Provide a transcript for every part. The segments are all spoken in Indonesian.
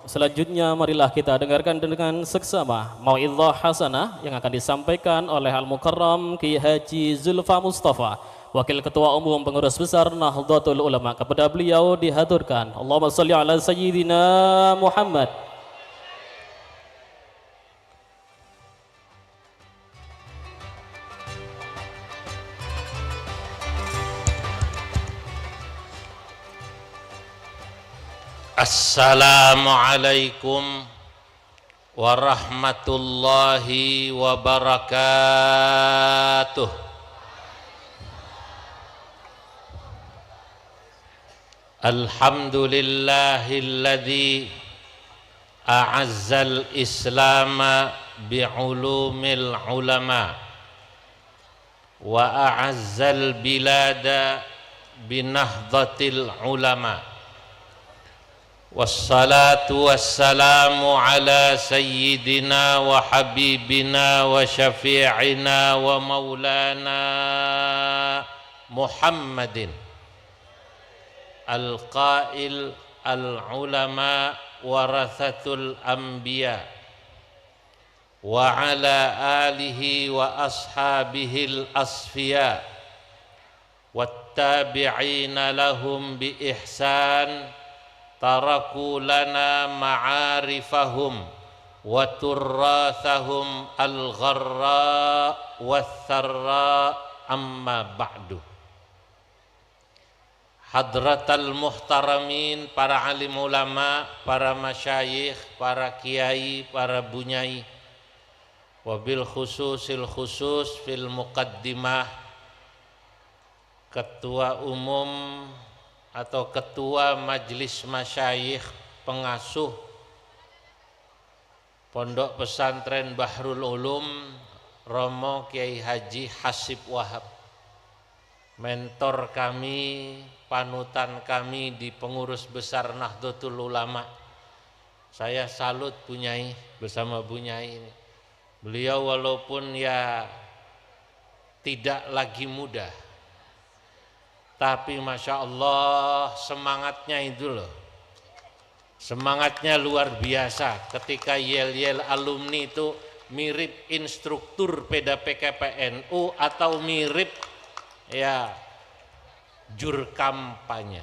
Selanjutnya marilah kita dengarkan dengan seksama mau'izah hasanah yang akan disampaikan oleh Al-Mukarram Ki Haji Zulfa Mustafa, Wakil Ketua Umum Pengurus Besar Nahdlatul Ulama. Kepada beliau dihaturkan Allahumma shalli ala sayyidina Muhammad. Assalamualaikum warahmatullahi wabarakatuh. Alhamdulillahilladzi a'azzal islama bi'ulumil ulama wa a'azzal bilada binahdhatil ulama. Wassalatu wassalamu ala sayyidina wa habibina wa syafi'ina wa maulana Muhammadin al-qail al-ulama warathatul anbiya wa ala alihi wa ashabihi al-asfiya wattabi'ina lahum bi ihsan taraku lana ma'arifahum wa turrathahum al-gharra wath-tharra amma ba'du. Hadratal muhtaramin, para alim ulama, para masyayikh, para kiai, para bunyai, wabil khususil khusus fil muqaddimah ketua umum atau ketua majelis masyayikh pengasuh Pondok Pesantren Bahrul Ulum Romo Kiai Haji Hasib Wahab, mentor kami, panutan kami di pengurus besar Nahdlatul Ulama. Saya salut Bunyai bersama Bunyai ini. Beliau walaupun ya tidak lagi muda, tapi Masya Allah semangatnya itu loh, semangatnya luar biasa. Ketika yel-yel alumni itu mirip instruktur Peda PKPNU atau mirip ya jur kampanye.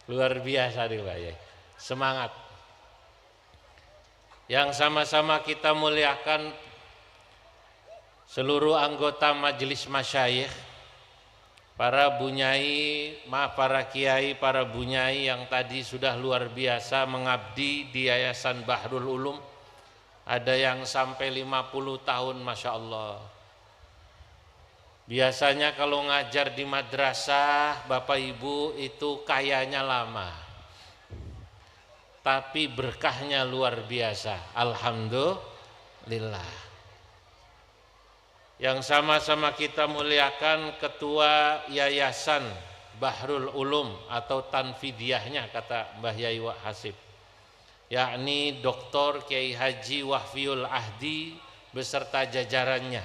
Luar biasa nih Pak ya, semangat. Yang sama-sama kita muliakan seluruh anggota majelis masyayikh, para bunyai, para kiai, para bunyai yang tadi sudah luar biasa mengabdi di Yayasan Bahrul Ulum. Ada yang sampai 50 tahun Masya Allah. Biasanya kalau ngajar di madrasah Bapak Ibu itu kayanya lama, tapi berkahnya luar biasa. Alhamdulillah. Yang sama-sama kita muliakan Ketua Yayasan Bahrul Ulum atau Tanfidiyahnya kata Mbah Yai Wak Hasib, yakni Dr. Kiai Haji Wahfiul Ahdi beserta jajarannya,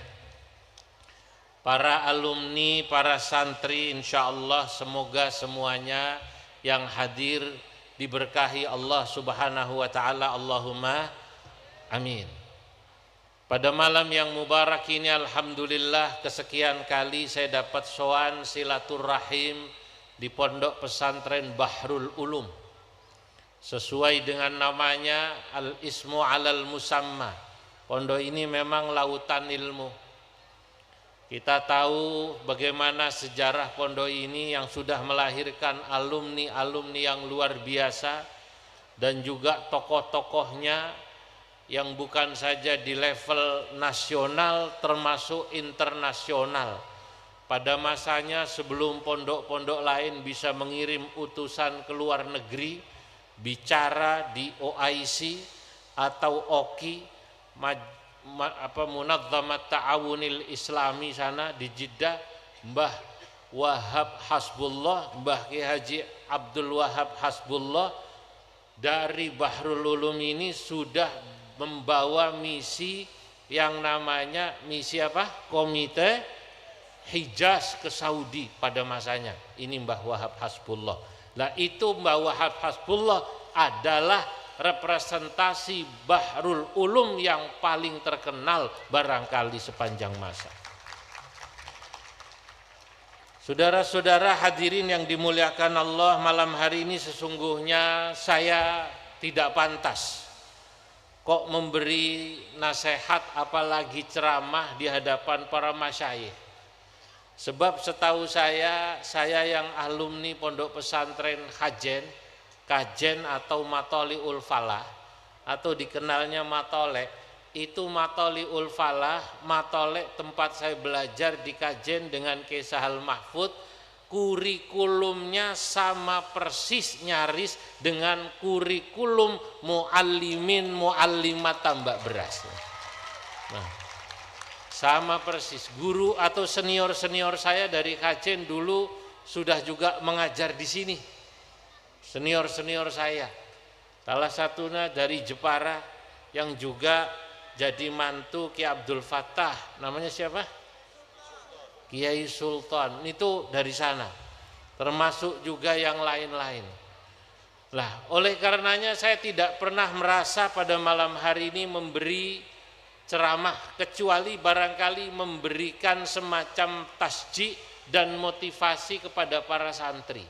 para alumni, para santri, insya Allah semoga semuanya yang hadir diberkahi Allah Subhanahu wa Ta'ala. Allahumma amin. Pada malam yang mubarak ini alhamdulillah kesekian kali saya dapat soan silaturahim di Pondok Pesantren Bahrul Ulum. Sesuai dengan namanya, al-ismu alal musamma. Pondok ini memang lautan ilmu. Kita tahu bagaimana sejarah pondok ini yang sudah melahirkan alumni-alumni yang luar biasa dan juga tokoh-tokohnya yang bukan saja di level nasional termasuk internasional. Pada masanya sebelum pondok-pondok lain bisa mengirim utusan ke luar negeri bicara di OIC atau OKI, Munazzamat Ta'awunil Islami sana di Jeddah, Mbah Wahab Hasbullah, Mbah Kiai Haji Abdul Wahab Hasbullah dari Bahrul Ulum ini sudah membawa misi yang namanya misi apa? Komite Hijaz ke Saudi pada masanya. Ini Mbah Wahab Hasbullah. Lah itu Mbah Wahab Hasbullah adalah representasi Bahrul Ulum yang paling terkenal barangkali sepanjang masa. Saudara-saudara hadirin yang dimuliakan Allah, malam hari ini sesungguhnya saya tidak pantas kok memberi nasihat apalagi ceramah di hadapan para masyayikh. Sebab setahu saya yang alumni Pondok Pesantren Kajen atau Matoliul Falah atau dikenalnya Matolek, itu Matoliul Falah, Matolek tempat saya belajar di Kajen dengan Kisahul Mahfud, kurikulumnya sama persis nyaris dengan kurikulum muallimin muallimat tambak beras. Nah, sama persis. Guru atau senior-senior saya dari Kajen dulu sudah juga mengajar di sini. Senior-senior saya. Salah satunya dari Jepara yang juga jadi mantu Ki Abdul Fattah, namanya siapa? Kiai Sultan, itu dari sana. Termasuk juga yang lain-lain. Lah, oleh karenanya saya tidak pernah merasa pada malam hari ini memberi ceramah kecuali barangkali memberikan semacam tasjih dan motivasi kepada para santri.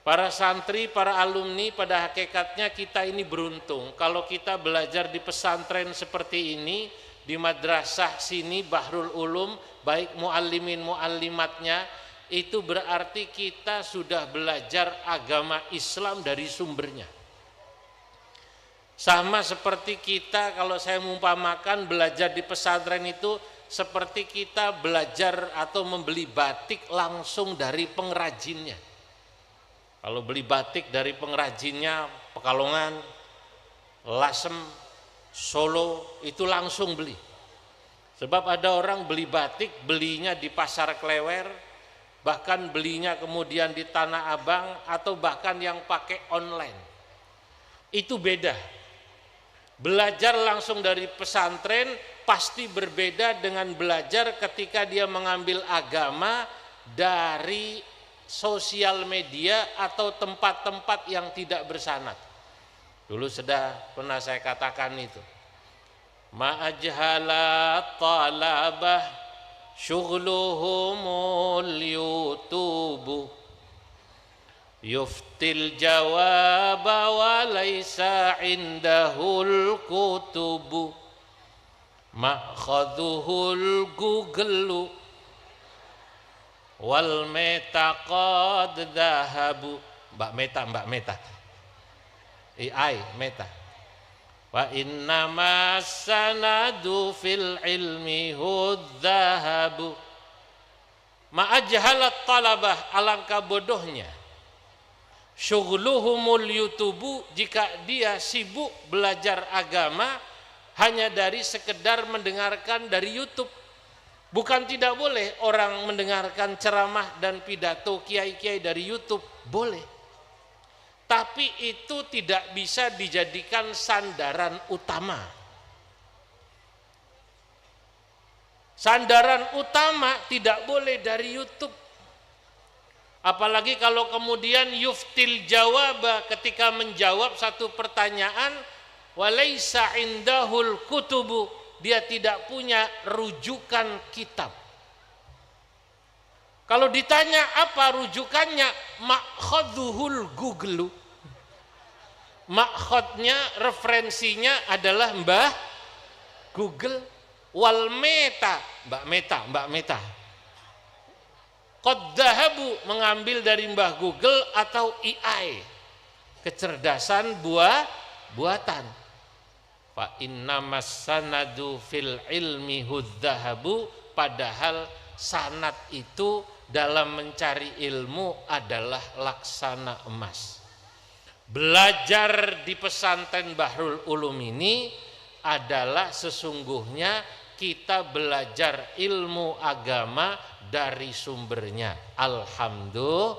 Para santri, para alumni, pada hakikatnya kita ini beruntung kalau kita belajar di pesantren seperti ini, di madrasah sini Bahrul Ulum, baik muallimin muallimatnya, itu berarti kita sudah belajar agama Islam dari sumbernya. Sama seperti kita kalau saya mengumpamakan belajar di pesantren itu seperti kita belajar atau membeli batik langsung dari pengrajinnya. Kalau beli batik dari pengrajinnya Pekalongan, Lasem, Solo, itu langsung beli. Sebab ada orang beli batik, belinya di pasar Klewer, bahkan belinya kemudian di Tanah Abang, atau bahkan yang pakai online. Itu beda. Belajar langsung dari pesantren pasti berbeda dengan belajar ketika dia mengambil agama dari sosial media atau tempat-tempat yang tidak bersanad. Dulu sudah pernah saya katakan itu. Ma'ajhala talabah syughluhumul yutubu yuftil jawaba wa laysa indahul kutubu ma'khadhuhul Google wal meta qad dhahabu. Mbak Meta AI Meta wa inna masanadu fil ilmi hudzahabu. Ma'ajhalat talabah, alangkah bodohnya syughluhumul yutubu, jika dia sibuk belajar agama hanya dari sekedar mendengarkan dari YouTube. Bukan tidak boleh orang mendengarkan ceramah dan pidato kiai-kiai dari YouTube, boleh. Tapi itu tidak bisa dijadikan sandaran utama. Sandaran utama tidak boleh dari YouTube. Apalagi kalau kemudian yuftil jawaba, ketika menjawab satu pertanyaan, walaysa indahul kutubu, dia tidak punya rujukan kitab. Kalau ditanya apa rujukannya, makhadhuhul Google. Makhadnya, referensinya adalah Mbah Google. Wal meta, Mbak Meta. Qad dhahabu, mengambil dari Mbah Google atau AI, kecerdasan buatan. Fa innamas sanadu fil ilmi hudzahabu, padahal sanad itu dalam mencari ilmu adalah laksana emas. Belajar di pesantren Bahrul Ulum ini adalah sesungguhnya kita belajar ilmu agama dari sumbernya. Alhamdulillah.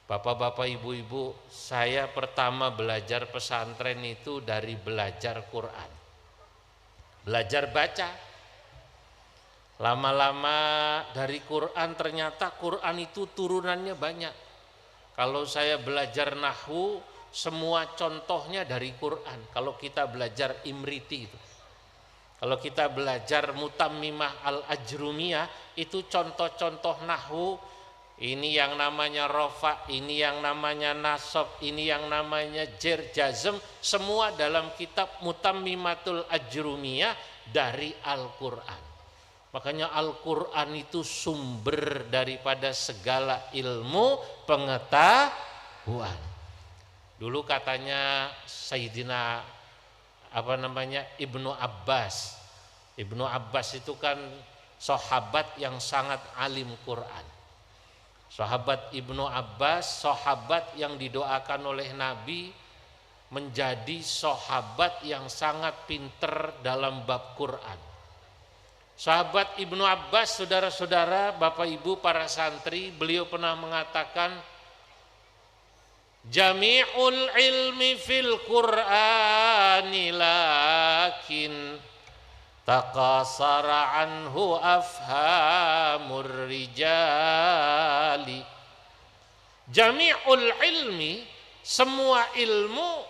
Bapak-bapak, ibu-ibu, saya pertama belajar pesantren itu dari belajar Quran. Belajar baca. Lama-lama dari Quran, ternyata Quran itu turunannya banyak. Kalau saya belajar nahwu, semua contohnya dari Quran. Kalau kita belajar Imriti itu, kalau kita belajar Mutammimah Al-Ajrumiyah, itu contoh-contoh nahwu. Ini yang namanya rofa, ini yang namanya nasab, ini yang namanya jer jazm, semua dalam kitab Mutammimatul Ajrumiyah dari Al-Quran. Makanya Al-Quran itu sumber daripada segala ilmu pengetahuan. Dulu katanya Sayyidina Ibnu Abbas. Ibnu Abbas itu kan sahabat yang sangat alim Quran. Sahabat Ibnu Abbas, sahabat yang didoakan oleh Nabi menjadi sahabat yang sangat pinter dalam bab Quran. Sahabat Ibnu Abbas, saudara-saudara, Bapak Ibu para santri, beliau pernah mengatakan, Jami'ul ilmi fil Qur'ani lakin taqasara anhu afhamur rijali. Jami'ul ilmi, semua ilmu,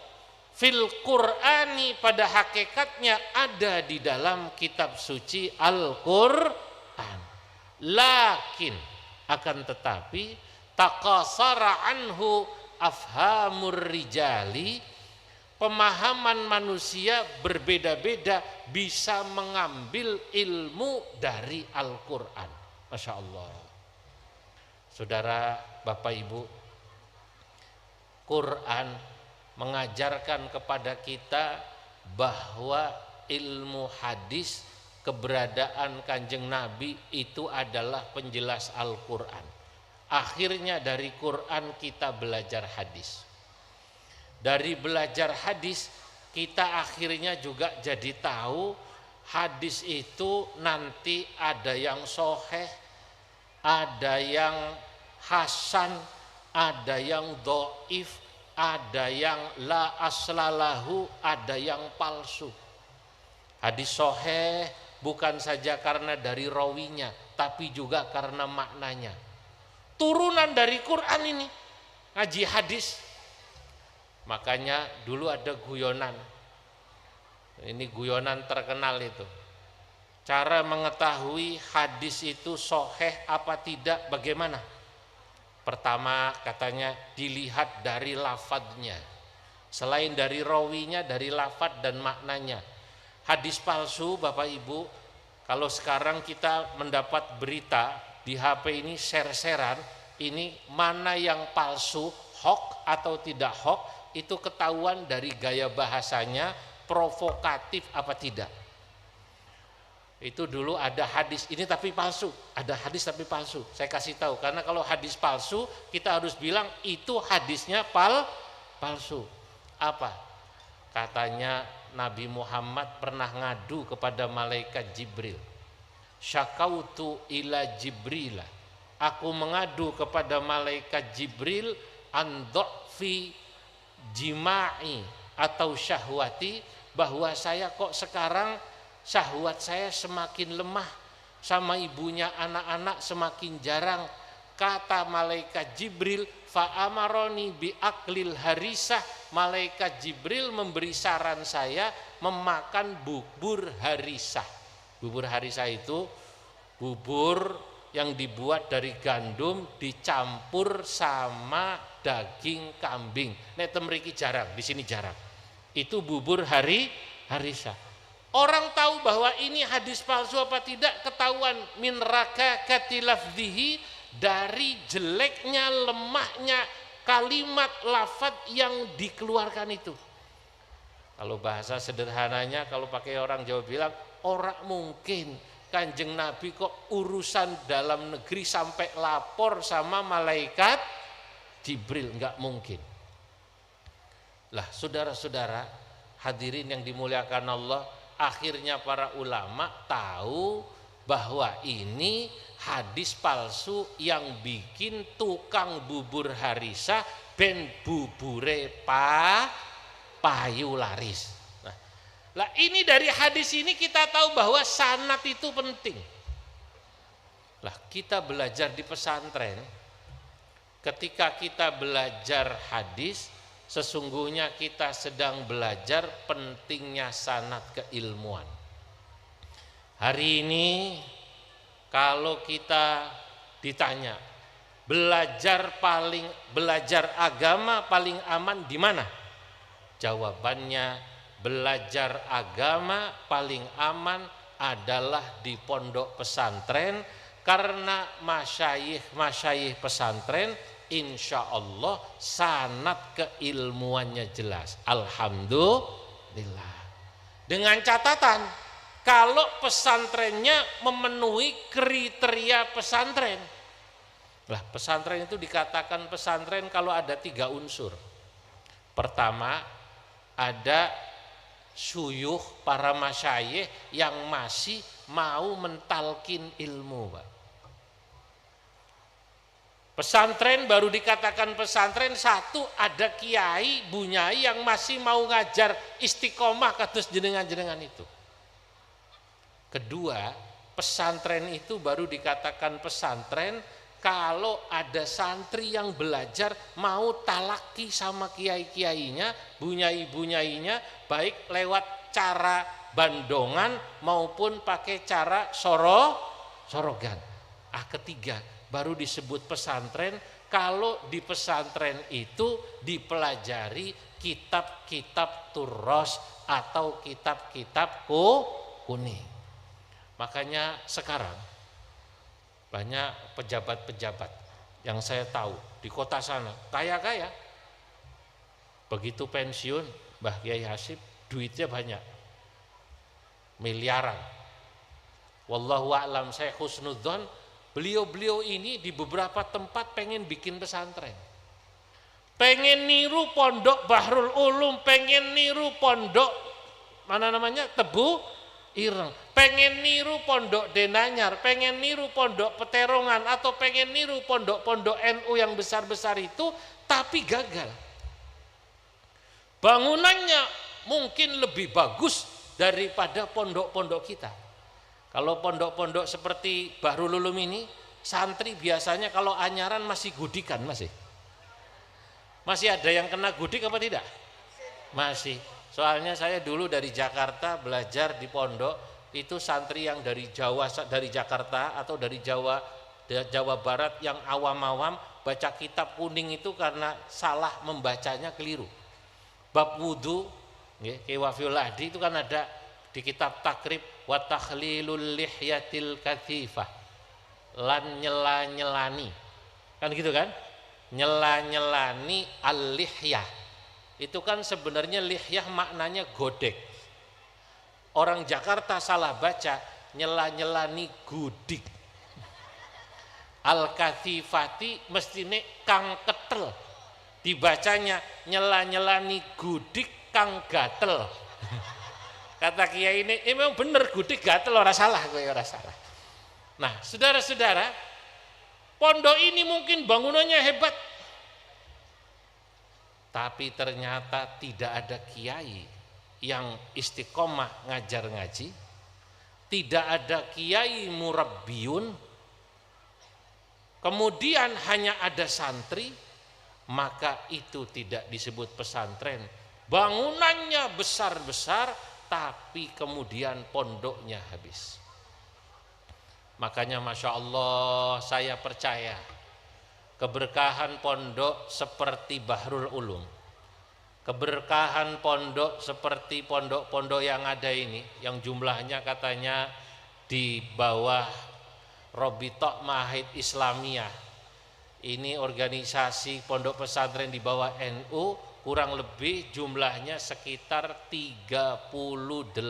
fil Qur'ani, pada hakikatnya ada di dalam kitab suci Al-Qur'an. Lakin, akan tetapi, taqasara anhu afhamur rijali, pemahaman manusia berbeda-beda bisa mengambil ilmu dari Al-Quran. Masya Allah. Saudara, Bapak Ibu, Quran mengajarkan kepada kita bahwa ilmu hadis, keberadaan Kanjeng Nabi itu adalah penjelas Al-Quran. Akhirnya dari Quran kita belajar hadis. Dari belajar hadis kita akhirnya juga jadi tahu hadis itu nanti ada yang sahih, ada yang hasan, ada yang dhaif, ada yang la aslalahu, ada yang palsu. Hadis sahih bukan saja karena dari rawinya, tapi juga karena maknanya. Turunan dari Quran ini, ngaji hadis. Makanya dulu ada guyonan. Ini guyonan terkenal itu. Cara mengetahui hadis itu sahih apa tidak bagaimana? Pertama katanya dilihat dari lafadznya. Selain dari rawinya, dari lafadz dan maknanya. Hadis palsu, Bapak Ibu, kalau sekarang kita mendapat berita di HP ini share-sharean, ini mana yang palsu, hoax atau tidak hoax, itu ketahuan dari gaya bahasanya, provokatif apa tidak. Itu dulu ada hadis ini tapi palsu, ada hadis tapi palsu. Saya kasih tahu, karena kalau hadis palsu kita harus bilang itu hadisnya palsu. Apa? Katanya Nabi Muhammad pernah ngadu kepada malaikat Jibril. Syakautu ila Jibril, aku mengadu kepada malaikat Jibril an dha'fi jima'i atau syahwati, bahwa saya kok sekarang syahwat saya semakin lemah, sama ibunya anak-anak semakin jarang. Kata malaikat Jibril, fa amaroni bi aklil harisah, malaikat Jibril memberi saran saya memakan bubur harisah. Bubur harisah itu bubur yang dibuat dari gandum dicampur sama daging kambing. Nek temriki jarang, di sini jarang. Itu bubur harisah. Orang tahu bahwa ini hadis palsu apa tidak ketahuan min rakakati lafdhihi, dari jeleknya, lemahnya kalimat lafadz yang dikeluarkan itu. Kalau bahasa sederhananya, kalau pakai orang Jawa bilang, ora mungkin Kanjeng Nabi kok urusan dalam negeri sampai lapor sama malaikat Jibril, enggak mungkin. Lah saudara-saudara hadirin yang dimuliakan Allah, akhirnya para ulama tahu bahwa ini hadis palsu yang bikin tukang bubur harisah ben bubure payu laris. Lah ini dari hadis ini kita tahu bahwa sanad itu penting. Lah kita belajar di pesantren, ketika kita belajar hadis, sesungguhnya kita sedang belajar pentingnya sanad keilmuan. Hari ini kalau kita ditanya belajar agama paling aman di mana? Jawabannya, belajar agama paling aman adalah di pondok pesantren, karena masyayikh pesantren insya Allah sanad keilmuannya jelas. Alhamdulillah. Dengan catatan, kalau pesantrennya memenuhi kriteria pesantren. Lah, pesantren itu dikatakan pesantren kalau ada 3 unsur. Pertama, ada syuyuh para masyayikh yang masih mau mentalkin ilmu, Pak. Pesantren baru dikatakan pesantren, satu, ada kiai bunyai yang masih mau ngajar istiqomah kados jenengan-jenengan itu. Kedua, pesantren itu baru dikatakan pesantren kalau ada santri yang belajar mau talaki sama kiai-kiainya, bunyai-bunyainya, baik lewat cara bandongan maupun pakai cara sorogan. Ketiga, baru disebut pesantren kalau di pesantren itu dipelajari kitab-kitab turos atau kitab-kitab kuning. Makanya sekarang banyak pejabat-pejabat yang saya tahu di kota sana kaya-kaya, begitu pensiun Mbah Kiai Hasyim duitnya banyak, miliaran. Wallahu a'lam, saya husnudzon beliau-beliau ini di beberapa tempat pengen bikin pesantren, pengen niru pondok Bahrul Ulum, pengen niru pondok Tebu Ireng, pengen niru pondok Denanyar, pengen niru pondok Peterongan, atau pengen niru pondok-pondok NU yang besar-besar itu, tapi gagal. Bangunannya mungkin lebih bagus daripada pondok-pondok kita. Kalau pondok-pondok seperti Bahrul Ulum ini, santri biasanya kalau anyaran masih gudikan, masih ada yang kena gudik apa tidak? Masih. Soalnya saya dulu dari Jakarta belajar di pondok, itu santri yang dari Jakarta atau dari Jawa Barat yang awam-awam baca kitab kuning itu karena salah membacanya, keliru. Bab wudu, Ki Wafiul Ahdi itu kan ada di kitab takrib, wa takhlilul lihyatil kathifah, lan nyela-nyelani, kan gitu kan, nyela-nyelani al-lihyah. Itu kan sebenarnya lihyah maknanya godek. Orang Jakarta salah baca, nyela-nyelani gudik. Al-kathifati mestine kang ketel, dibacanya nyela-nyelani gudik kang gatel. Kata kiai ini, memang bener gudik gatel, ora salah, ora salah. Nah, saudara-saudara, pondok ini mungkin bangunannya hebat, tapi ternyata tidak ada kiai yang istiqomah ngajar ngaji, tidak ada kiai murabbiyun, kemudian hanya ada santri, maka itu tidak disebut pesantren. Bangunannya besar-besar, tapi kemudian pondoknya habis. Makanya Masya Allah, saya percaya keberkahan pondok seperti Bahrul Ulum, keberkahan pondok seperti pondok-pondok yang ada ini, yang jumlahnya katanya di bawah Robitoh Mahid Islamiyah, ini organisasi pondok pesantren di bawah NU, kurang lebih jumlahnya sekitar 38.000.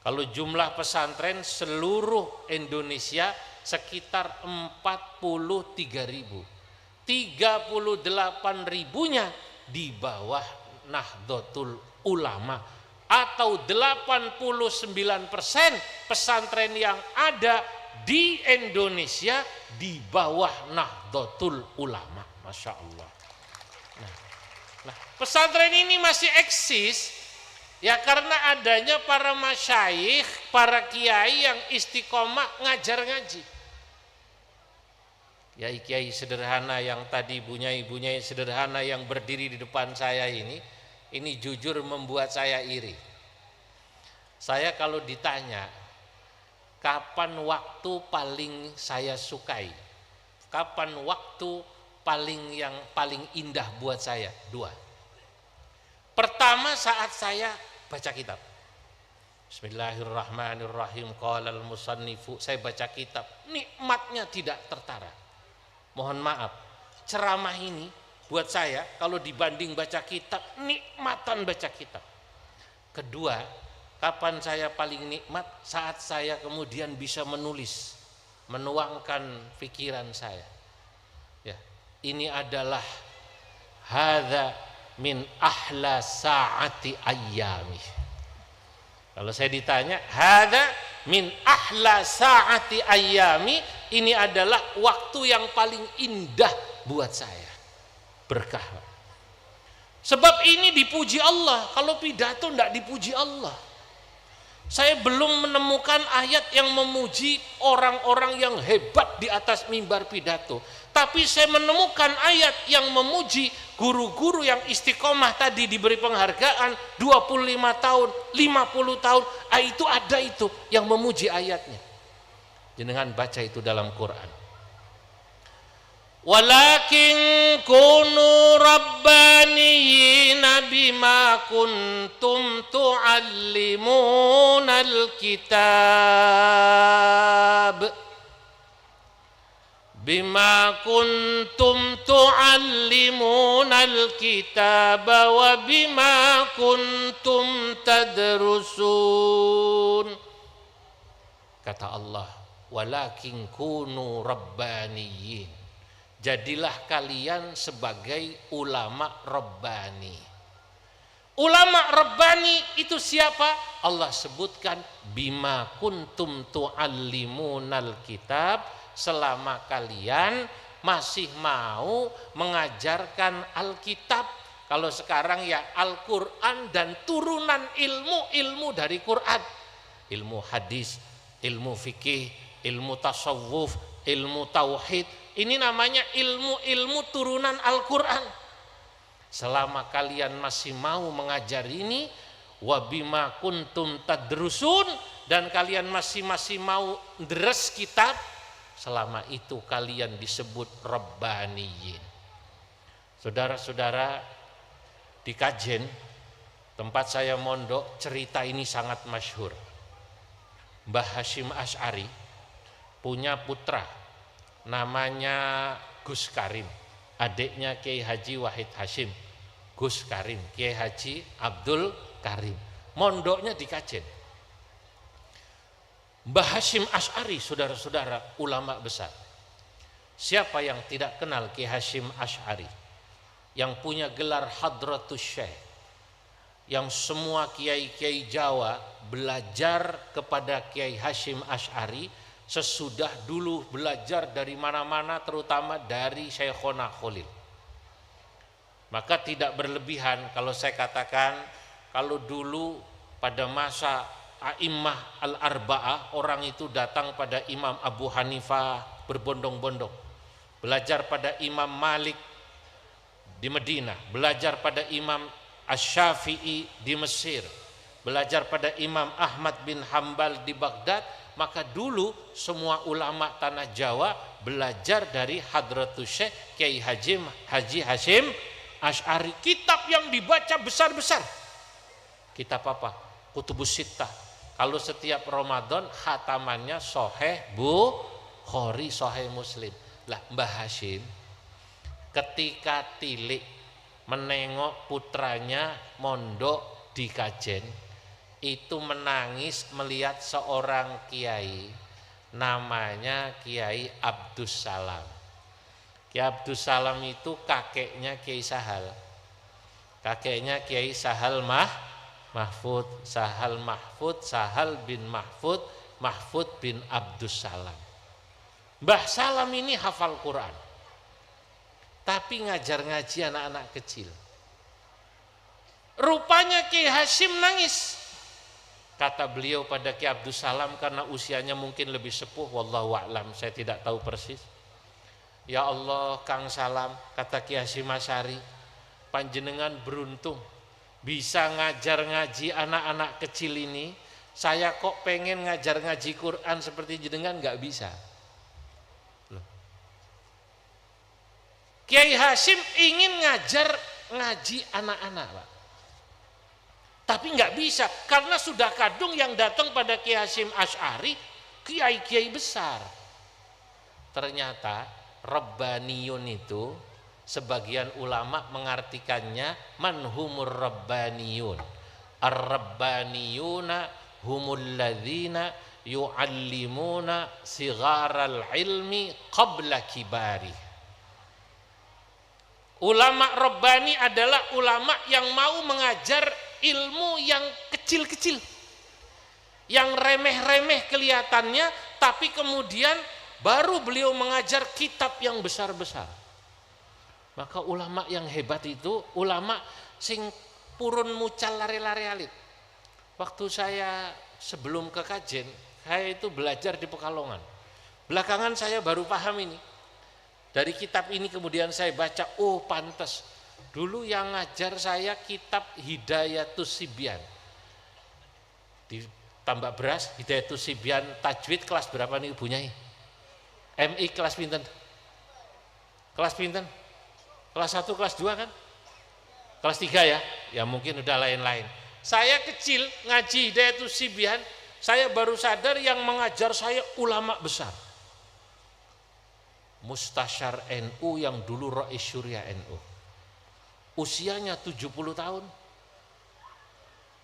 Kalau jumlah pesantren seluruh Indonesia sekitar 43.000. 38.000-nya di bawah Nahdlatul Ulama, atau 89% pesantren yang ada di Indonesia di bawah Nahdlatul Ulama. Masya Allah. Nah, pesantren ini masih eksis ya karena adanya para masyayikh, para kiai yang istiqomah ngajar ngaji. kiai-kiai sederhana yang tadi, bunyai-bunyai sederhana yang berdiri di depan saya ini jujur membuat saya iri. Saya kalau ditanya kapan waktu paling saya sukai, kapan waktu yang paling indah buat saya, dua. Pertama saat saya baca kitab. Bismillahirrahmanirrahim. Qala al-musannifu, saya baca kitab, nikmatnya tidak tertara. Mohon maaf, ceramah ini buat saya kalau dibanding baca kitab, nikmatan baca kitab. Kedua, kapan saya paling nikmat? Saat saya kemudian bisa menulis, menuangkan pikiran saya. Ya, ini adalah hadza min ahla saati ayyami. Kalau saya ditanya, hadza min ahla saati ayyami, ini adalah waktu yang paling indah buat saya. Berkah. Sebab ini dipuji Allah. Kalau pidato tidak dipuji Allah. Saya belum menemukan ayat yang memuji orang-orang yang hebat di atas mimbar pidato. Tapi saya menemukan ayat yang memuji guru-guru yang istiqomah tadi, diberi penghargaan 25 tahun, 50 tahun. Itu ada itu yang memuji ayatnya. Jenengan baca itu dalam Quran. Walakin kunu rabbaniyina bima kuntum tu'allimunal kitab. Bima kuntum tu'allimunal kitab wa bima kuntum tadrusun. Kata Allah, walakin kunu rabbaniyin. Jadilah kalian sebagai ulama rabbani. Ulama rabbani itu siapa? Allah sebutkan bima kuntum tu'allimunal kitab, selama kalian masih mau mengajarkan Alkitab. Kalau sekarang ya Al-Quran dan turunan ilmu-ilmu dari Quran. Ilmu hadis, ilmu fikih, ilmu tasawuf, ilmu tauhid. Ini namanya ilmu-ilmu turunan Al-Quran. Selama kalian masih mau mengajar ini, wabima kuntum tadrusun, dan kalian masih mau deres kitab, selama itu kalian disebut rabbaniyin. Saudara-saudara, di Kajen, tempat saya mondok, cerita ini sangat masyhur. Mbah Hasyim Asy'ari punya putra namanya Gus Karim, adiknya Kiai Haji Wahid Hasyim. Gus Karim, Kiai Haji Abdul Karim, mondoknya di Kajen. Mbah Hasyim Asy'ari, saudara-saudara, ulama besar. Siapa yang tidak kenal Kiai Hasyim Asy'ari, yang punya gelar Hadratus Syekh, yang semua kiai-kiai Jawa belajar kepada Kiai Hasyim Asy'ari sesudah dulu belajar dari mana-mana, terutama dari Syekhona Khalil. Maka tidak berlebihan kalau saya katakan, kalau dulu pada masa A'immah al-Arba'ah, orang itu datang pada Imam Abu Hanifah berbondong-bondong, belajar pada Imam Malik di Medina, belajar pada Imam Asy-Syafi'i di Mesir, belajar pada Imam Ahmad bin Hambal di Baghdad. Maka dulu semua ulama tanah Jawa belajar dari Hadratus Syekh Kiai Haji Hasyim Asy'ari. Kitab yang dibaca besar-besar. Kitab apa? Kutubus Sittah. Kalau setiap Ramadan khatamannya Sahih Bukhari, Sahih Muslim. Lah Mbah Hasyim ketika tilik menengok putranya mondok di Kajen, itu menangis melihat seorang kiai namanya Kiai Abdus Salam. Kiai Abdus Salam itu kakeknya Kiai Sahal. Kakeknya Kiai Sahal Mahfud, Sahal Mahfud, Sahal bin Mahfud, Mahfud bin Abdus Salam. Mbah Salam ini hafal Quran, tapi ngajar ngaji anak-anak kecil. Rupanya Kiai Hasyim nangis. Kata beliau pada Kiai Abdus Salam, karena usianya mungkin lebih sepuh, wallahu a'lam, saya tidak tahu persis. Ya Allah Kang Salam, kata Ki Hasyim Asy'ari, panjenengan beruntung bisa ngajar ngaji anak-anak kecil ini. Saya kok pengen ngajar ngaji Quran seperti jenengan nggak bisa. Loh. Kiai Hasyim ingin ngajar ngaji anak-anak, Pak. Tapi nggak bisa karena sudah kadung yang datang pada Kiai Hasyim Asy'ari kiai-kiai besar. Ternyata Rabbaniyun itu sebagian ulama mengartikannya manhumur rabbaniyun. Ar-rabbaniyuna humul ladzina yu'allimuna sigharal ilmi qabla kibari. Ulama rabbani adalah ulama yang mau mengajar ilmu yang kecil-kecil, yang remeh-remeh kelihatannya, tapi kemudian baru beliau mengajar kitab yang besar-besar. Maka ulama yang hebat itu ulama sing purun mucal lare-lare alit. Waktu saya sebelum ke kajen, saya itu belajar di Pekalongan. Belakangan saya baru paham ini. Dari kitab ini kemudian saya baca, oh pantas. Dulu yang ngajar saya kitab Hidayatus Sibyan. Di Tambak Beras, Hidayatus Sibyan tajwid kelas berapa nih Ibu Nyai? MI kelas pinten? Kelas pinten? Kelas 1, kelas 2 kan? Kelas 3 ya? Ya mungkin udah lain-lain. Saya kecil ngaji Hidayatus Sibyan, saya baru sadar yang mengajar saya ulama besar. Mustasyar NU yang dulu Rais Syuriah NU. Usianya 70 tahun.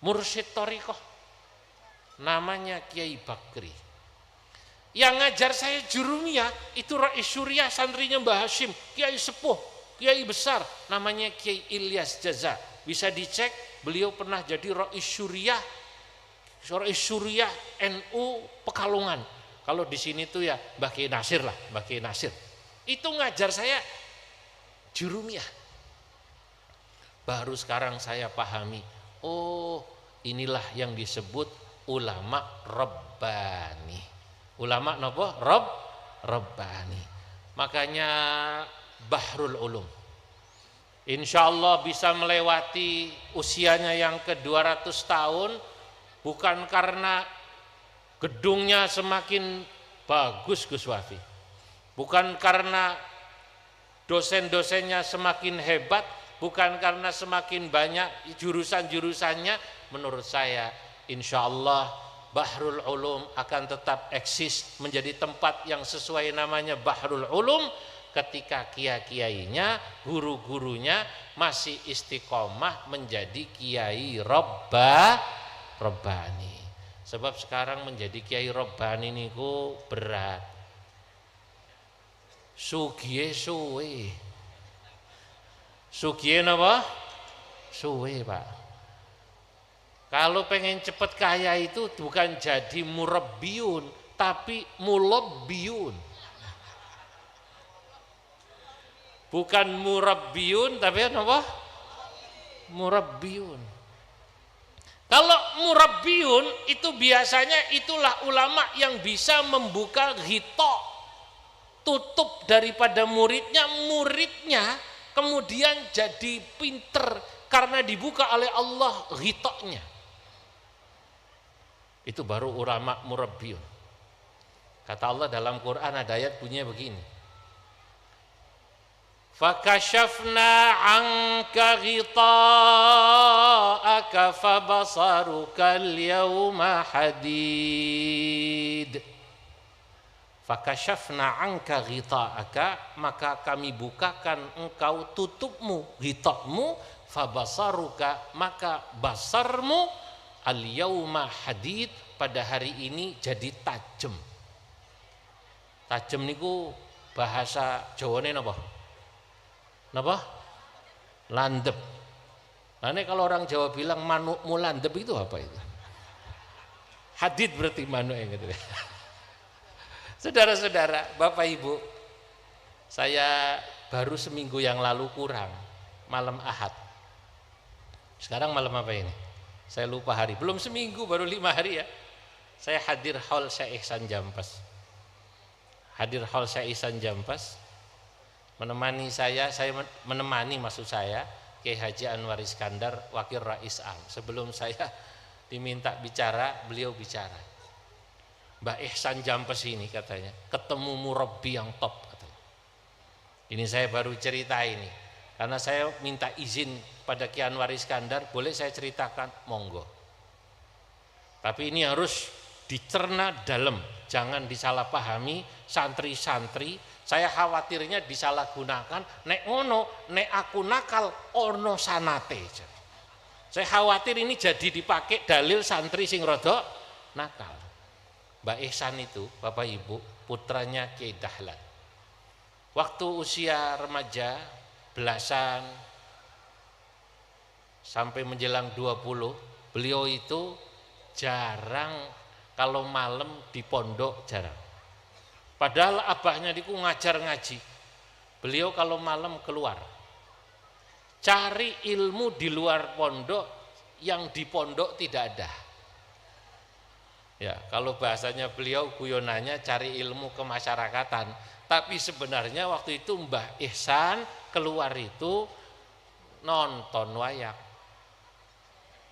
Mursyid Thariqah. Namanya Kiai Bakri. Yang ngajar saya jurumiyah itu Rais Syuriah, santrinya Mbah Hasyim, kiai sepuh, kiai besar, namanya Kiai Ilyas Jaza. Bisa dicek, beliau pernah jadi Rais Syuriah NU Pekalongan. Kalau di sini tuh ya Mbah Kiai Nasir lah, Mbah Kiai Nasir. Itu ngajar saya jurumiyah. Baru sekarang saya pahami, oh inilah yang disebut ulama rabbani. Ulama napa? Rabbani. Makanya Bahrul Ulum. Insya Allah bisa melewati usianya yang ke-200 tahun bukan karena gedungnya semakin bagus Gus Wafi. Bukan karena dosen-dosennya semakin hebat, bukan karena semakin banyak jurusan-jurusannya. Menurut saya insya Allah Bahrul Ulum akan tetap eksis menjadi tempat yang sesuai namanya Bahrul Ulum ketika kiai-kiainya, guru-gurunya masih istiqomah menjadi kiai Rabbani. Sebab sekarang menjadi kiai Rabbani niku berat. Sugiye suwe. Sugiye napa? Suwe, Pak. Kalau pengen cepet kaya itu bukan jadi murabbiyun, tapi mulabbiyun. Bukan murabbiyun, tapi apa? Murabbiyun. Kalau murabbiyun itu biasanya itulah ulama yang bisa membuka ghita, tutup daripada muridnya kemudian jadi pinter karena dibuka oleh Allah ghitanya. Itu baru ulama murabbiyun. Kata Allah dalam Quran ada ayat bunyinya begini. Fakashafna anka ghita'aka fabasaruka al-yawma hadid. Fakashafna anka ghita'aka, maka kami bukakan engkau tutupmu, ghita'mu, fabasaruka, maka basarmu al-yawma hadid, pada hari ini jadi tajam. Tajam niku bahasa Jawane napa? Napa? Landep. Nah ini kalau orang Jawa bilang manukmu landep itu apa itu? Hadid berarti manuk yang gitu. Saudara-saudara, Bapak Ibu, saya baru seminggu yang lalu kurang malam Ahad. Sekarang malam apa ini? Saya lupa hari, belum seminggu, baru 5 hari ya. Saya hadir haul Syekh Ihsan Jampas. Hadir haul Syekh Ihsan Jampas. saya menemani maksud saya Kiai Haji Anwar Iskandar Wakil Rais Am. Sebelum saya diminta bicara, beliau bicara. Mbah Ihsan Jampes ini katanya ketemu murabbi yang top katanya. Ini saya baru cerita ini karena saya minta izin pada Kiai Anwar Iskandar, boleh saya ceritakan, monggo. Tapi ini harus dicerna dalam, jangan disalahpahami santri-santri. Saya khawatirnya disalahgunakan, nek ngono, nek aku nakal ono sanate. Saya khawatir ini jadi dipakai dalil santri sing rodok nakal. Mbak Ihsan itu, Bapak Ibu, putranya Kiai Dahlan. Waktu usia remaja, belasan, sampai menjelang 20, beliau itu jarang kalau malam di pondok, jarang. Padahal abahnya diku ngajar ngaji. Beliau kalau malam keluar. Cari ilmu di luar pondok, yang di pondok tidak ada. Ya, kalau bahasanya beliau guyonannya cari ilmu kemasyarakatan. Tapi sebenarnya waktu itu Mbah Ihsan keluar itu nonton wayang.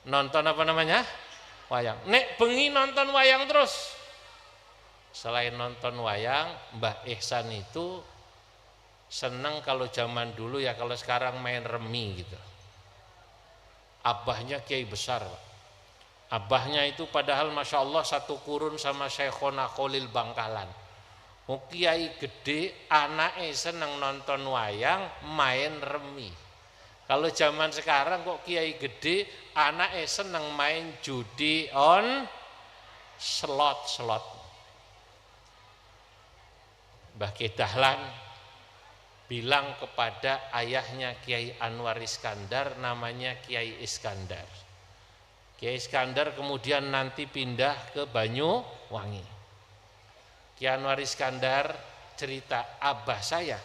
Nonton apa namanya? Wayang. Nek bengi nonton wayang terus. Selain nonton wayang, Mbah Ihsan itu seneng kalau zaman dulu ya, kalau sekarang main remi gitu. Abahnya kiai besar, Pak. Abahnya itu padahal Masya Allah satu kurun sama Syekhona Kholil Bangkalan. Kiai gede, anaknya seneng nonton wayang, main remi. Kalau zaman sekarang kok kiai gede, anaknya seneng main judi on slot. Mbah Kiai Dahlan bilang kepada ayahnya Kiai Anwar Iskandar, namanya Kiai Iskandar. Kiai Iskandar kemudian nanti pindah ke Banyuwangi. Kiai Anwar Iskandar cerita, abah saya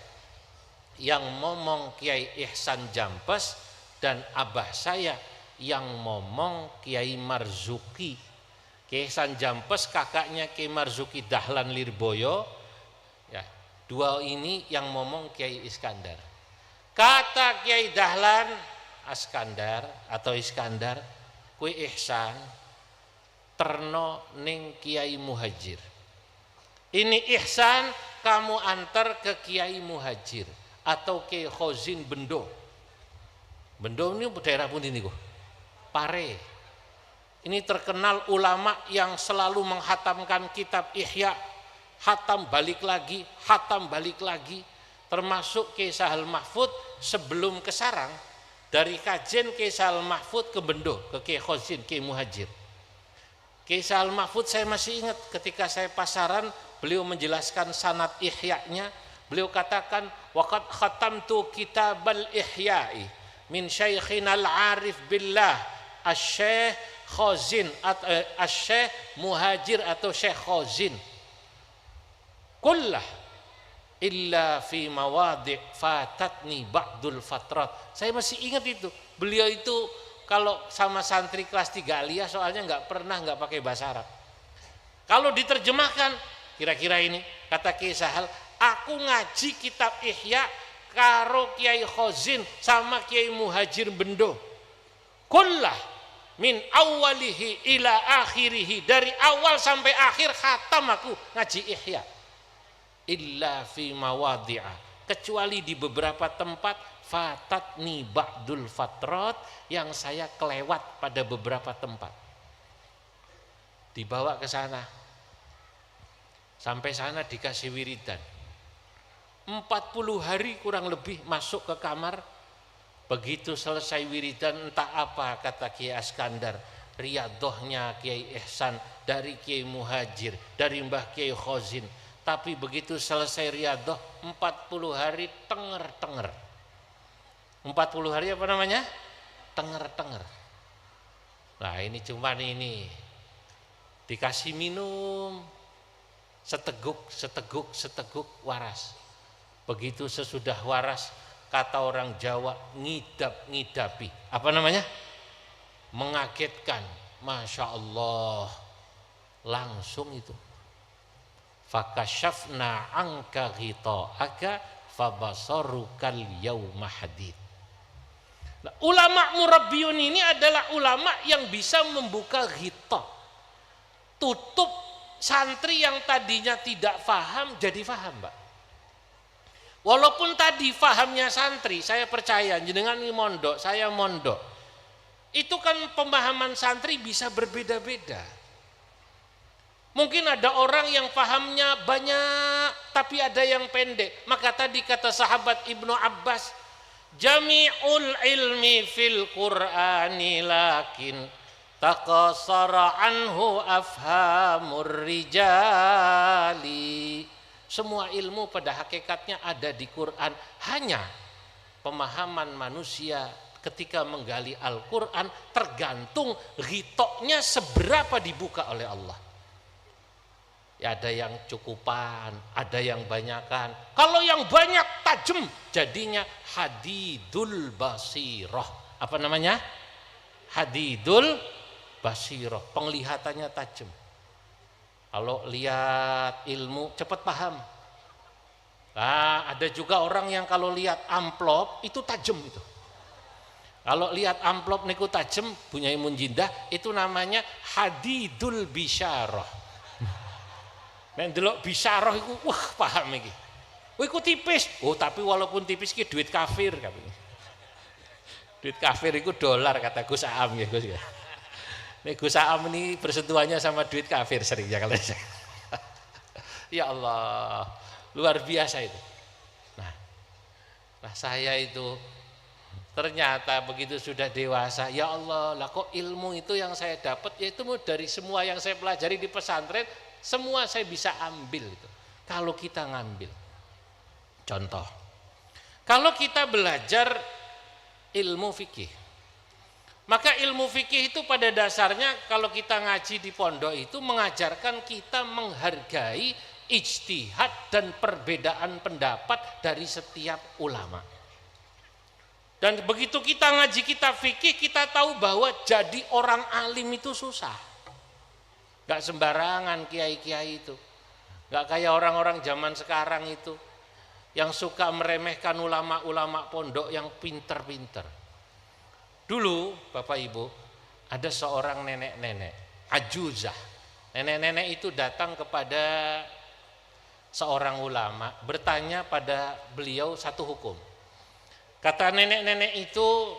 yang ngomong Kiai Ihsan Jampes dan abah saya yang ngomong Kiai Marzuki. Kiai Ihsan Jampes kakaknya Kiai Marzuki Dahlan Lirboyo, ya, dua ini yang ngomong Kiai Iskandar. Kata Kiai Dahlan Iskandar, kue Ihsan terno ning Kiai Muhajir. Ini Ihsan kamu antar ke Kiai Muhajir atau Kiai Khozin Bendo. Bendo ini daerah pun ini kok. Pare. Ini terkenal ulama yang selalu menghatamkan kitab Ihya, hatam balik lagi, termasuk Kiai Sahal Mahfud sebelum ke Sarang. Dari kajian Kiai Sahal Mahfud ke Bendo, ke Kiai Khozin, Kiai Muhajir. Kiai Sahal Mahfud saya masih ingat ketika saya pasaran, beliau menjelaskan sanad Ihya-nya. Beliau katakan, waqad khatamtu kitabal Ihya'i min syaikhina al-arif billah asy-syekh Khozin asy-syekh Muhajir atau Syekh Khozin. Kullah illa fi mawadi' fatatni ba'dul fatrat. Saya masih ingat itu. Beliau itu kalau sama santri kelas 3 aliyah soalnya nggak pakai bahasa Arab. Kalau diterjemahkan kira-kira ini kata Kiai Sahal, aku ngaji kitab Ihya karo Kiai Khozin sama Kiai Muhajir Bendo. Kullah min awalihi ila akhirihi, dari awal sampai akhir khatam aku ngaji Ihya. Illa fi mawadi'ah, kecuali di beberapa tempat fatatni ba'dul fatrat, yang saya kelewat pada beberapa tempat. Dibawa ke sana, sampai sana dikasih wiridan 40 hari kurang lebih, masuk ke kamar. Begitu selesai wiridan, entah apa kata Kiai Iskandar, riadohnya Kiai Ihsan dari Kiai Muhajir, dari Mbah Kiai Khozin. Tapi begitu selesai riadoh 40 hari tenger-tenger. 40 hari apa namanya? Tenger-tenger. Nah ini cuman ini dikasih minum seteguk waras. Begitu sesudah waras, kata orang Jawa, ngidap-ngidapi. Apa namanya? Mengagetkan. Masya Allah. Langsung itu. Fakashafna anka ghita'aka fabasarukal yauma hadid. Nah, ulama murabbiyun ini adalah ulama yang bisa membuka ghita, tutup santri yang tadinya tidak faham jadi faham, Mbak. Walaupun tadi fahamnya santri, saya percaya jenengan ini mondok, saya mondok, itu kan pemahaman santri bisa berbeda-beda. Mungkin ada orang yang fahamnya banyak tapi ada yang pendek. Maka tadi kata sahabat Ibnu Abbas, jami'ul ilmi fil Qur'ani lakin taqasara anhu afhamur rijali. Semua ilmu pada hakikatnya ada di Quran, hanya pemahaman manusia ketika menggali Al-Quran tergantung ghitoknya seberapa dibuka oleh Allah. Ya, ada yang cukupan, ada yang banyakan. Kalau yang banyak tajam, jadinya hadidul basirah. Apa namanya? Hadidul basirah, penglihatannya tajam. Kalau lihat ilmu cepat paham. Nah, ada juga orang yang kalau lihat amplop itu tajam itu. Kalau lihat amplop niku tajam, punya imun jindah, itu namanya hadidul bisyarah. Nek ndelok bisyarah iku wah paham iki. Oh iku tipis. Oh tapi walaupun tipis ki duit kafir katanya. Duit kafir iku dolar kata Gus Aam ya Gus ya. Nek Gus Aam ini bersentuhannya sama duit kafir sering ya kalau saya. Ya Allah, luar biasa itu. Nah saya itu ternyata begitu sudah dewasa, ya Allah, lah kok ilmu itu yang saya dapat yaitu dari semua yang saya pelajari di pesantren, semua saya bisa ambil itu. Kalau kita ngambil, contoh, kalau kita belajar ilmu fikih, maka ilmu fikih itu pada dasarnya kalau kita ngaji di pondok itu mengajarkan kita menghargai ijtihad dan perbedaan pendapat dari setiap ulama. Dan begitu kita ngaji kitab fikih, kita tahu bahwa jadi orang alim itu susah. Gak sembarangan kiai-kiai itu. Gak kayak orang-orang zaman sekarang itu yang suka meremehkan ulama-ulama pondok yang pinter-pinter. Dulu Bapak Ibu ada seorang nenek-nenek ajuzah. Nenek-nenek itu datang kepada seorang ulama bertanya pada beliau satu hukum. Kata nenek-nenek itu,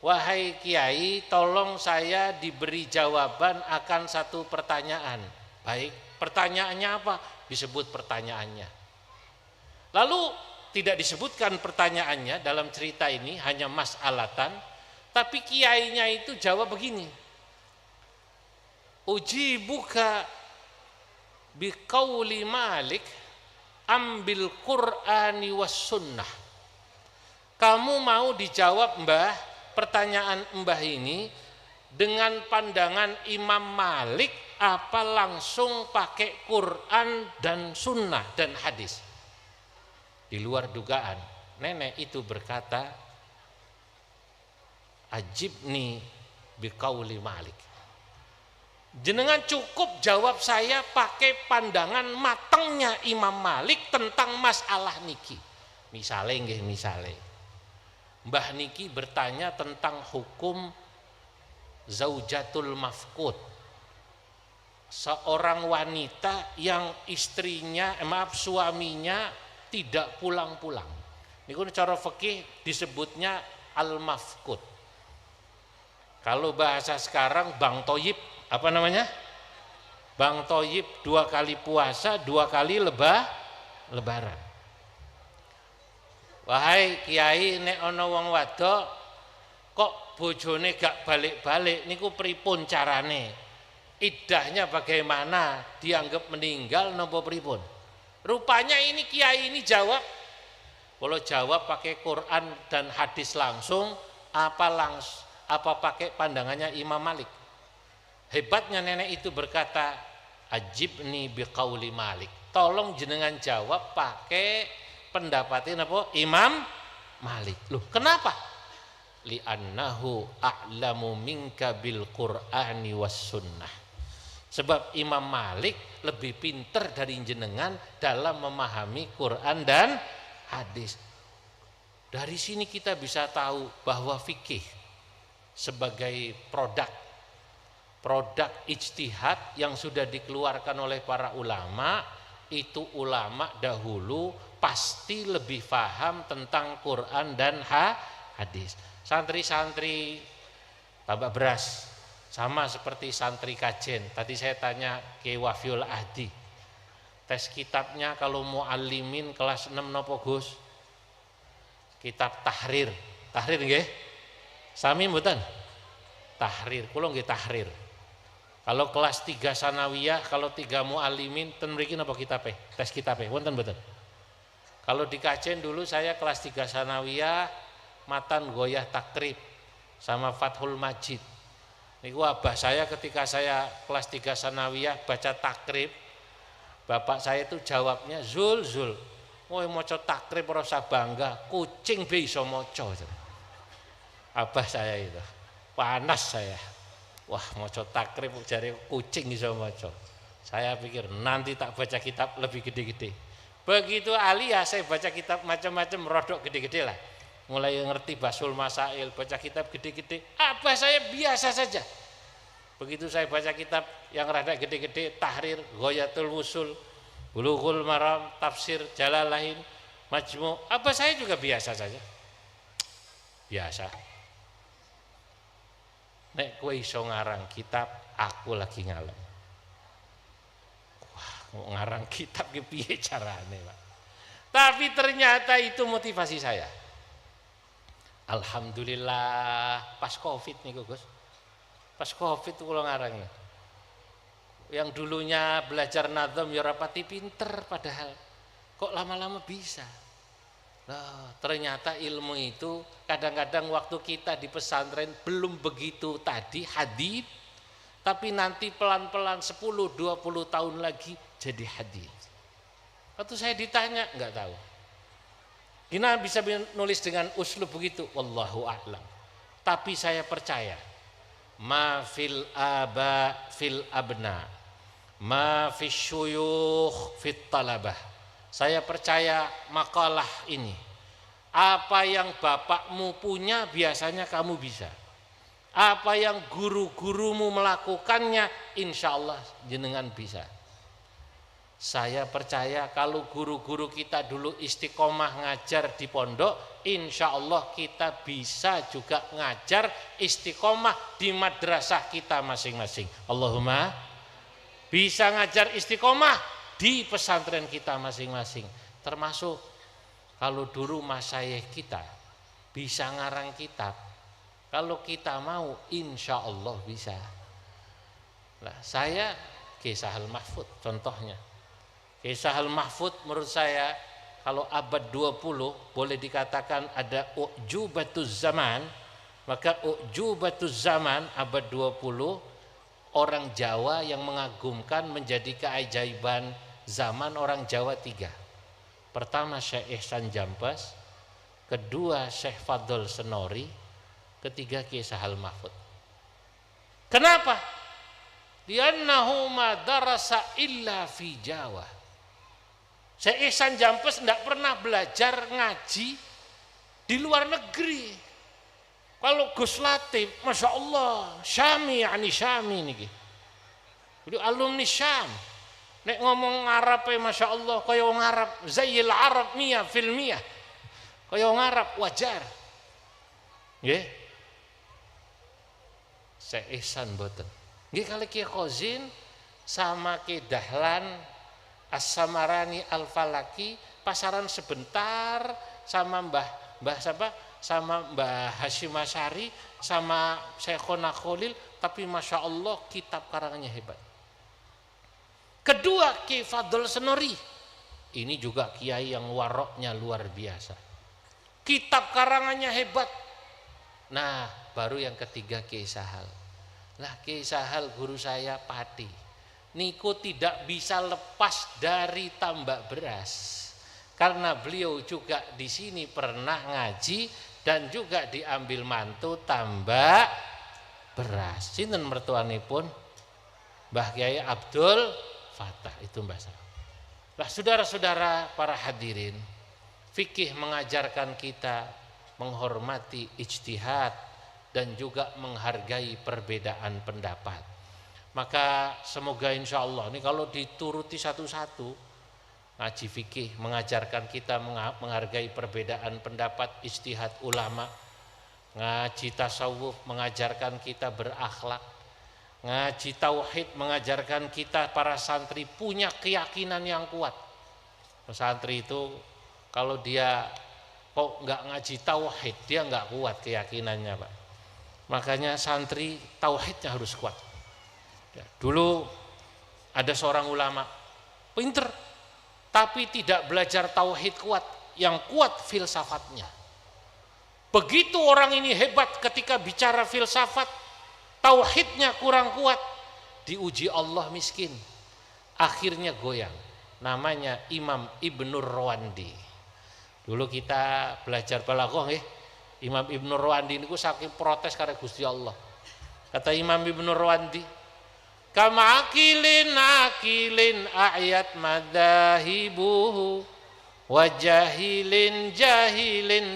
wahai kiai, tolong saya diberi jawaban akan satu pertanyaan. Baik, pertanyaannya apa? Disebut pertanyaannya. Lalu tidak disebutkan pertanyaannya dalam cerita ini, hanya mas'alatan, tapi kiainya itu jawab begini. Ujibuka biqauli Malik ambil Qur'ani was sunnah. Kamu mau dijawab Mbah, pertanyaan Mbah ini dengan pandangan Imam Malik apa langsung pakai Quran dan sunnah dan hadis? Di luar dugaan, nenek itu berkata, ajibni biqauli Malik. Jenengan cukup jawab saya pakai pandangan matangnya Imam Malik tentang masalah niki. Misalnya Mbah niki bertanya tentang hukum zaujatul mafqud. Seorang wanita yang suaminya tidak pulang-pulang. Niku cara fikih disebutnya al-mafqud. Kalau bahasa sekarang Bang Toyib, apa namanya? Bang Toyib 2 kali puasa, 2 kali lebaran. Wahai kiai, nek ana wong wadok kok bojone gak balik-balik niku pripun carane? Iddahnya bagaimana? Dianggap meninggal napa pripun? Rupanya ini kiai ini jawab, kalau jawab pakai Quran dan hadis langsung apa pakai pandangannya Imam Malik. Hebatnya nenek itu berkata, ajibni biqauli Malik. Tolong jenengan jawab pakai pendapatnya apa? Imam Malik. Loh, kenapa? Li'annahu a'lamu minka bil Qur'ani was sunnah. Sebab Imam Malik lebih pinter dari jenengan dalam memahami Quran dan hadis. Dari sini kita bisa tahu bahwa fikih sebagai produk ijtihad yang sudah dikeluarkan oleh para ulama, itu ulama dahulu pasti lebih paham tentang Quran dan hadis. Santri-santri Tambak Beras sama seperti santri Kajen. Tadi saya tanya ke Wafiul Ahdi, tes kitabnya kalau muallimin kelas 6 nopo Gus? Kitab tahrir nggih? Sami mboten? Tahrir, kula nggih tahrir. Kalau kelas 3 sanawiyah, kalau 3 muallimin ten mriki napa kitabe? Tes kitabe wonten mboten? Kalau di Kajen dulu saya kelas 3 sanawiyah matan goyah takrib sama Fathul Majid. Niku abah saya ketika saya kelas 3 sanawiyah baca takrib, bapak saya itu jawabnya, Zul, woi maca takrib ora usah bangga, kucing be iso maca. Abah saya itu panas saya. Wah, maca takrib jare kucing iso maca. Saya pikir nanti tak baca kitab lebih gede-gede. Begitu aliyah saya baca kitab macam-macam rodok gede-gede lah. Mulai ngerti Basul Masail, baca kitab gede-gede. Abah saya biasa saja. Begitu saya baca kitab yang rada gede-gede, Tahrir, Ghayatul Wusul, Bulughul Maram, Tafsir Jalalain, Majmu', abah saya juga biasa saja. Biasa. Nek kowe iso ngarang kitab, aku lagi ngalem. Wah, ngarang kitab ki piye carane, Pak? Tapi ternyata itu motivasi saya. Alhamdulillah pas Covid nih Gus. Pas Covid itu kalau ngarangnya. Yang dulunya belajar nazam ya rapati pinter padahal kok lama-lama bisa. Nah, ternyata ilmu itu kadang-kadang waktu kita di pesantren belum begitu tadi hadits, tapi nanti pelan-pelan 10-20 tahun lagi jadi hadits. Waktu saya ditanya enggak tahu. Gimana bisa nulis dengan uslub begitu? Wallahu a'lam. Tapi saya percaya, ma fil aba fil abna, ma fis syuyukh fit talabah. Saya percaya makalah ini, apa yang bapakmu punya biasanya kamu bisa. Apa yang guru-gurumu melakukannya insya Allah jenengan bisa. Saya percaya kalau guru-guru kita dulu istiqomah ngajar di pondok, insya Allah kita bisa juga ngajar istiqomah di madrasah kita masing-masing. Allahumma bisa ngajar istiqomah di pesantren kita masing-masing. Termasuk kalau dulu masyayikh kita bisa ngarang kitab, kalau kita mau insya Allah bisa. Nah, saya Kisah Al-Mahfud contohnya. Kisah Al-Mahfud menurut saya kalau abad 20 boleh dikatakan ada u'jubatuz zaman, maka u'jubatuz zaman abad 20 orang Jawa yang mengagumkan menjadi keajaiban zaman orang Jawa 3. Pertama Syekh Ihsan Jampes, kedua Syekh Fadl Senori, ketiga Kisah Al-Mahfud. Kenapa? Li'annahu ma darasa illa fi Jawa. Syekh Ihsan Jampes tidak pernah belajar ngaji di luar negeri. Kalau Gus Latif, Masya Allah, Syami, Syami nih. Jadi alumni Syam. Nek ngomong Arab Masya Allah, kaya wong Arab, Zayil Arab miyah fil miyah. Kaya wong Arab wajar. Nggih. Syekh Ihsan mboten. Nggih kali Ki Khozin sama Ki Dahlan As-Samarani Al-Falaki pasaran sebentar sama Mbah siapa? Sama Mbah Hasyim Asy'ari sama Syekhona Khalil, tapi Masya Allah kitab karangannya hebat. Kedua Ki Fadl Senori, ini juga kiai yang waroknya luar biasa, kitab karangannya hebat. Nah baru yang ketiga Ki Sahal. Lah Ki Sahal guru saya Pati niku tidak bisa lepas dari Tambak Beras karena beliau juga di sini pernah ngaji dan juga diambil mantu Tambak Beras. Sinten mertuanipun? Mbah Kiai Abdul Fatah, itu Mbah saya. Lah saudara-saudara para hadirin, Fikih mengajarkan kita menghormati ijtihad dan juga menghargai perbedaan pendapat. Maka semoga insya Allah ini kalau dituruti satu-satu, ngaji fikih mengajarkan kita menghargai perbedaan pendapat ijtihad ulama, ngaji tasawuf mengajarkan kita berakhlak, ngaji tauhid mengajarkan kita para santri punya keyakinan yang kuat. Santri itu kalau dia kok nggak ngaji tauhid, dia nggak kuat keyakinannya, Pak. Makanya santri tauhidnya harus kuat. Ya, dulu ada seorang ulama pinter tapi tidak belajar tauhid kuat, yang kuat filsafatnya. Begitu orang ini hebat ketika bicara filsafat, tauhidnya kurang kuat, diuji Allah miskin, akhirnya goyang. Namanya Imam Ibnur Rawandi. Dulu kita belajar balaghah nggih. Imam Ibnur Rawandi niku saking protes karena Gusti Allah. Kata Imam Ibnur Rawandi, kama akilin ayat madahibuhu wa jahilin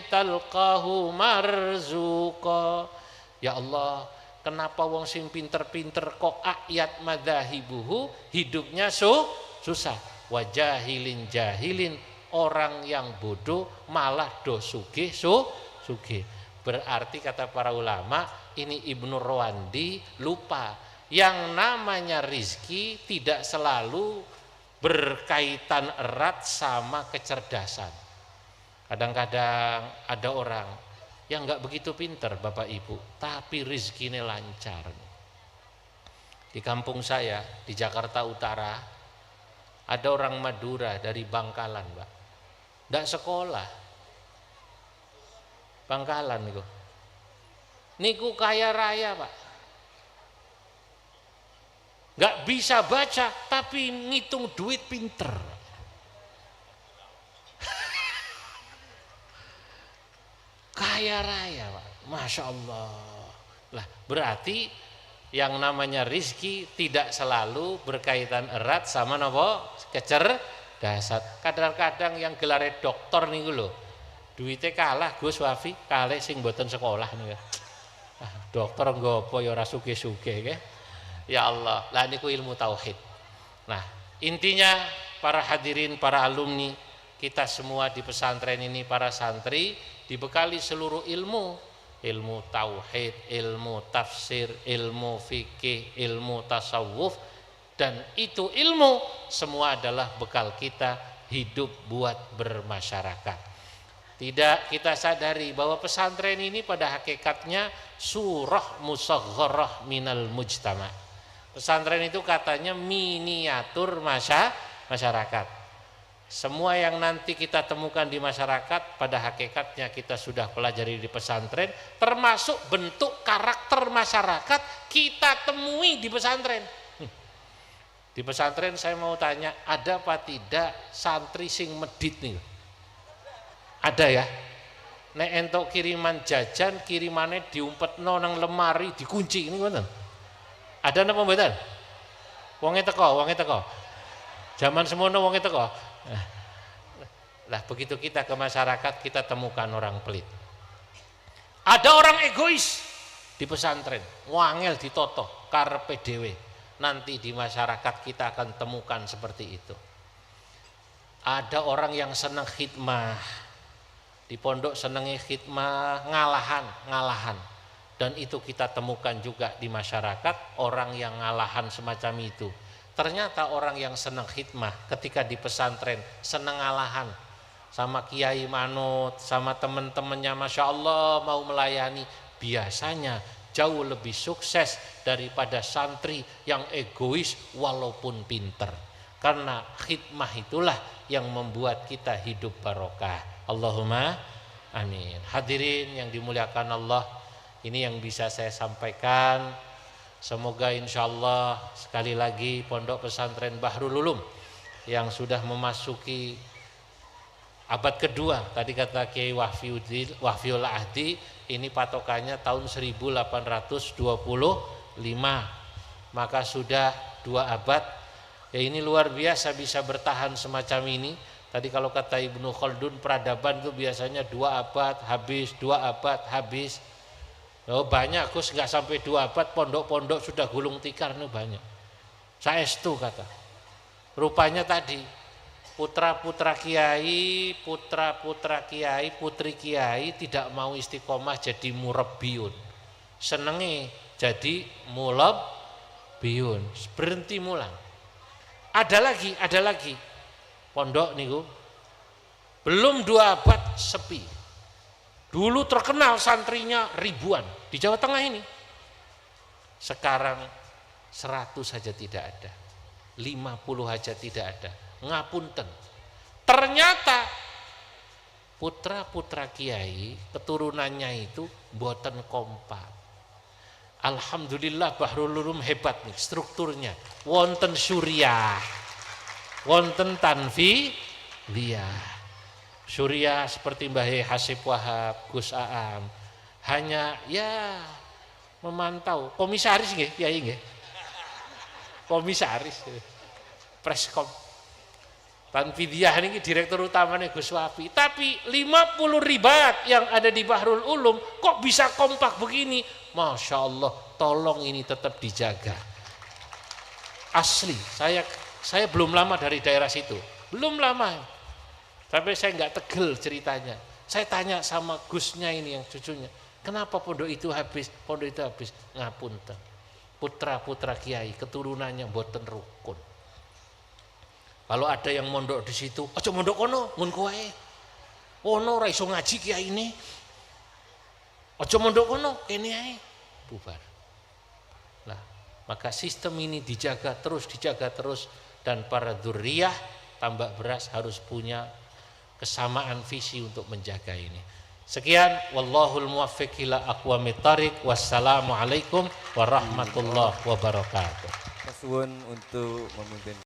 talqahu marzuqa. Ya Allah, kenapa wong sing pinter-pinter kok ayat madahibuhu hidupnya susah. Wa jahilin orang yang bodoh malah do sugih. Berarti kata para ulama, ini Ibnu Rawandi lupa yang namanya rizki tidak selalu berkaitan erat sama kecerdasan. Kadang-kadang ada orang yang nggak begitu pinter Bapak Ibu, tapi rizkinya lancar. Di kampung saya di Jakarta Utara ada orang Madura dari Bangkalan, Pak. Nggak sekolah, Bangkalan niku kaya raya, Pak. Nggak bisa baca tapi ngitung duit pinter. Kaya raya, Pak. Masya Allah. Lah berarti yang namanya rizki tidak selalu berkaitan erat sama nopo kecerdasan. Kadang-kadang yang gelarnya dokter nih lho, duitnya kalah Gus Wafi, kalah sing mboten sekolah nih. Dokter nggopo ya ora sugih-sugih. Ya Allah, lah niku ilmu tauhid. Nah, intinya para hadirin, para alumni, kita semua di pesantren ini, para santri dibekali seluruh ilmu tauhid, ilmu tafsir, ilmu fikih, ilmu tasawuf, dan itu ilmu semua adalah bekal kita hidup buat bermasyarakat. Tidak kita sadari bahwa pesantren ini pada hakikatnya surah musaghharah minal mujtama. Pesantren itu katanya miniatur masyarakat. Semua yang nanti kita temukan di masyarakat pada hakikatnya kita sudah pelajari di pesantren, termasuk bentuk karakter masyarakat kita temui di pesantren. Di pesantren saya mau tanya, ada apa tidak santri sing medit nih? Ada ya? Nek entuk kiriman jajan, kirimannya diumpetno nang lemari, dikunci ini ngoten. Ada napa mboten? Wonge teko. Zaman semono wonge teko. Lah begitu kita ke masyarakat kita temukan orang pelit. Ada orang egois di pesantren, wangel ditoto karepe dhewe. Nanti di masyarakat kita akan temukan seperti itu. Ada orang yang senang khidmah. Di pondok senangi khidmah, ngalahan. Dan itu kita temukan juga di masyarakat, orang yang ngalahan semacam itu. Ternyata orang yang senang khidmah ketika di pesantren senang ngalahan sama kiai manut, sama teman-temannya Masya Allah mau melayani, biasanya jauh lebih sukses daripada santri yang egois walaupun pinter. Karena khidmah itulah yang membuat kita hidup barokah. Allahumma amin. Hadirin yang dimuliakan Allah, ini yang bisa saya sampaikan. Semoga insya Allah sekali lagi Pondok Pesantren Bahrul Ulum yang sudah memasuki abad kedua, tadi kata Kiai Wahfiul Ahdi, ini patokannya tahun 1825, maka sudah 2 abad. Ya ini luar biasa bisa bertahan semacam ini. Tadi kalau kata Ibnu Khaldun, peradaban itu biasanya 2 abad habis, 2 abad habis. Oh banyak Gus, nggak sampai 2 abad pondok-pondok sudah gulung tikar itu banyak. Saestu kata. Rupanya tadi putra-putra kiai, putri kiai tidak mau istiqomah jadi murabbiyun. Senenge jadi mulabbiyun, berhenti mulang. Ada lagi. Pondok niku belum 2 abad sepi. Dulu terkenal santrinya ribuan di Jawa Tengah ini. Sekarang 100 saja tidak ada, 50 saja tidak ada. Ngapunten. Ternyata putra-putra kiai keturunannya itu mboten kompak. Alhamdulillah Bahrul Ulum hebat nih strukturnya. Wonten Suriah, wonten Tanfidiyah. Suriah seperti Mbah Hasib Wahab, Gus Aam, hanya ya memantau. Komisaris nggih, kiai nggih. Komisaris, preskom. Tanfidiyah ini direktur utamanya Gus Wapi. Tapi 50 ribat yang ada di Bahrul Ulum kok bisa kompak begini? Masya Allah, tolong ini tetap dijaga. Asli, saya belum lama dari daerah situ, belum lama. Sampai saya nggak tegel ceritanya. Saya tanya sama Gusnya ini yang cucunya, kenapa pondok itu habis? Pondok itu habis. Ngapunten, putra-putra kiai keturunannya mboten rukun. Kalau ada yang mondok di situ, aja mondok kono, ngun kowe. Ono ora iso ngaji kiai ini. Aja mondok kono, kene ae. Bubar. Nah, maka sistem ini dijaga terus dan para dzurriyah tambak beras harus punya kesamaan visi untuk menjaga ini. Sekian, wallahul muwaffiq ila aqwamit thariq. Wassalamualaikum warahmatullahi wabarakatuh. Pasuwun untuk memimpin